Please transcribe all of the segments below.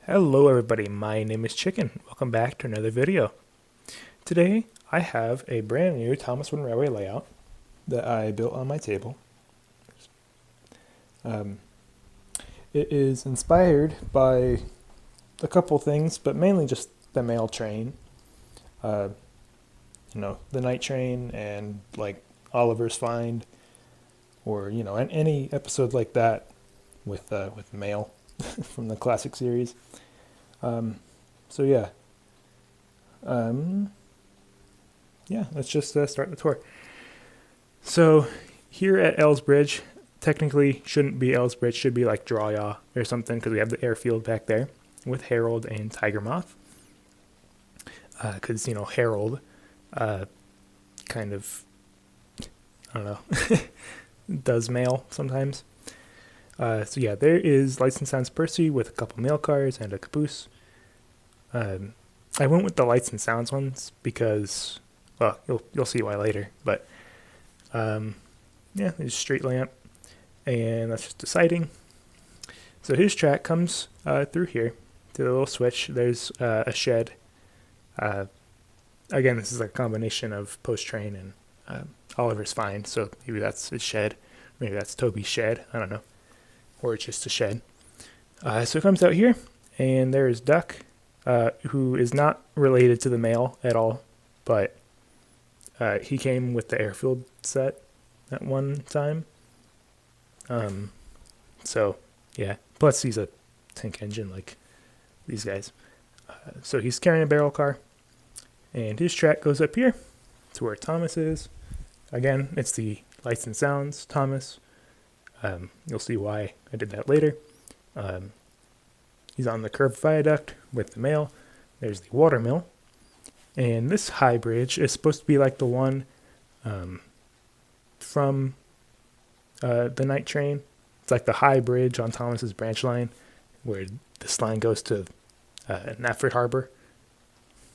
Hello everybody, my name is Chicken. Welcome back to another video. Today I have a brand new Thomas Wooden Railway layout that I built on my table. It is inspired by a couple things, but mainly just the mail train. The night train and like Oliver's Find, or any episode like that with mail from the classic series. So let's just start the tour. So here at Ells Bridge, technically shouldn't be Ells Bridge, should be like Drawyaw or something, because we have the airfield back there with Harold and Tiger Moth. Because Harold, kind of, I don't know, does mail sometimes. There is Lights and Sounds Percy with a couple mail cars and a caboose. I went with the Lights and Sounds ones because, well, you'll see why later. But there's a street lamp, and that's just a siding. So his track comes through here to the little switch. There's a shed. Again, this is like a combination of Post Train and Oliver's Find. So maybe that's his shed. Maybe that's Toby's shed. I don't know. Or it's just a shed. So it comes out here, and there is Duck, who is not related to the mail at all, but he came with the airfield set at one time. Plus he's a tank engine like these guys. So he's carrying a barrel car, and his track goes up here to where Thomas is. Again, it's the Lights and Sounds Thomas. You'll see why I did that later. He's on the curved viaduct with the mail. There's the watermill. And this high bridge is supposed to be like the one from the night train. It's like the high bridge on Thomas's branch line where this line goes to Nafford Harbor.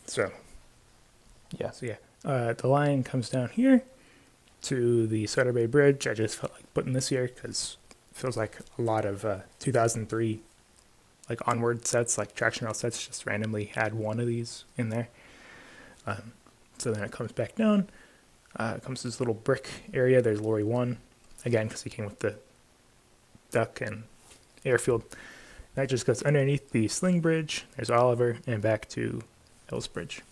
The line comes down here to the Sutter Bay Bridge. I just felt like putting this here because it feels like a lot of 2003 like onward sets, like traction rail sets, just randomly add one of these in there. So then it comes back down. It comes to this little brick area. There's Lorry 1, again, because he came with the Duck and airfield. That just goes underneath the Sling Bridge. There's Oliver, and back to Ells Bridge.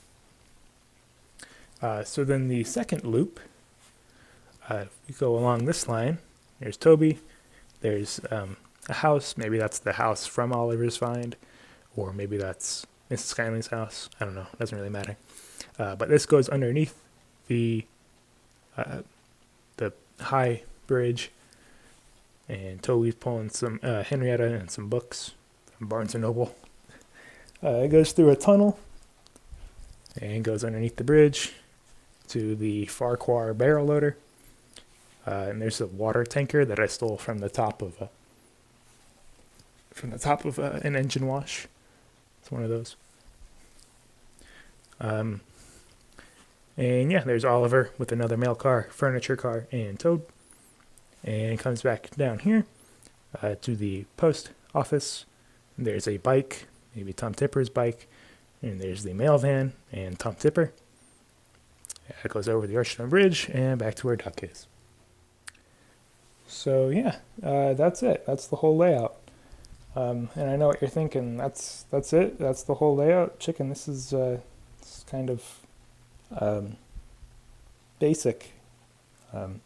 So then the second loop, we go along this line. There's Toby. There's a house. Maybe that's the house from Oliver's Find, or maybe that's Mrs. Skyling's house. I don't know. It doesn't really matter. But this goes underneath the high bridge, and Toby's pulling some Henrietta and some books from Barnes & Noble. It goes through a tunnel and goes underneath the bridge to the Farquhar barrel loader. And there's a water tanker that I stole from the top of an engine wash. It's one of those. There's Oliver with another mail car, furniture car, and Toad. And comes back down here to the post office. There's a bike, maybe Tom Tipper's bike, and there's the mail van and Tom Tipper. It goes over the Archstone Bridge and back to where Duck is. So that's it. That's the whole layout. And I know what you're thinking. That's it. That's the whole layout. Chicken, this is kind of basic and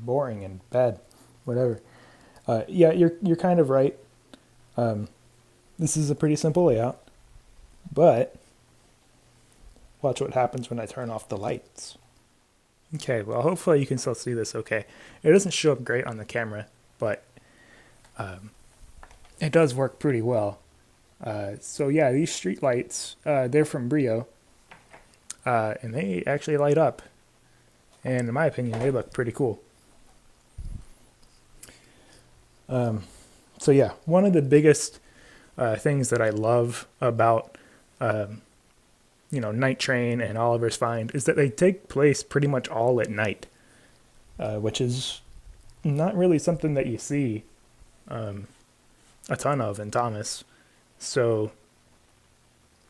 boring and bad, whatever. You're kind of right. This is a pretty simple layout, but watch what happens when I turn off the lights. Okay, well, hopefully you can still see this okay. It doesn't show up great on the camera, but it does work pretty well. These street lights, they're from Brio, and they actually light up. And in my opinion, they look pretty cool. One of the biggest things that I love about Night Train and Oliver's Find is that they take place pretty much all at night, which is not really something that you see a ton of in Thomas. So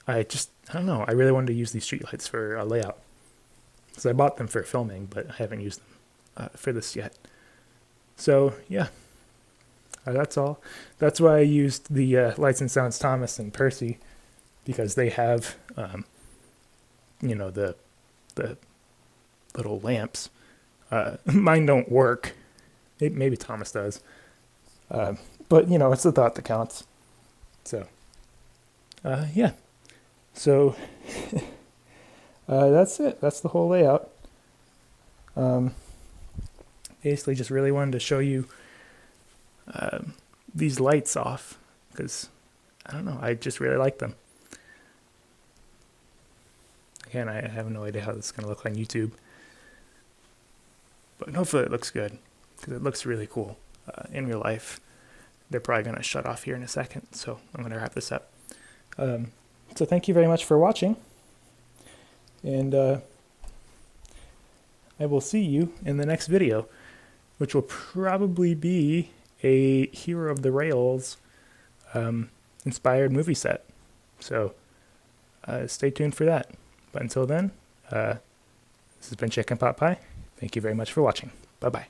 I don't know, I really wanted to use these streetlights for a layout. So I bought them for filming, but I haven't used them for this yet. So yeah, that's all. That's why I used the Lights and Sounds Thomas and Percy, because they have, the little lamps. Mine don't work. Maybe Thomas does. But, it's the thought that counts. So, yeah. So, that's it. That's the whole layout. Basically, just really wanted to show you these lights off, because, I don't know, I just really like them. Again, I have no idea how this is going to look on YouTube. But hopefully it looks good, because it looks really cool in real life. They're probably going to shut off here in a second, so I'm going to wrap this up. So thank you very much for watching, and I will see you in the next video, which will probably be a Hero of the Rails inspired movie set. So stay tuned for that. But until then, this has been Chicken Pot Pie. Thank you very much for watching. Bye-bye.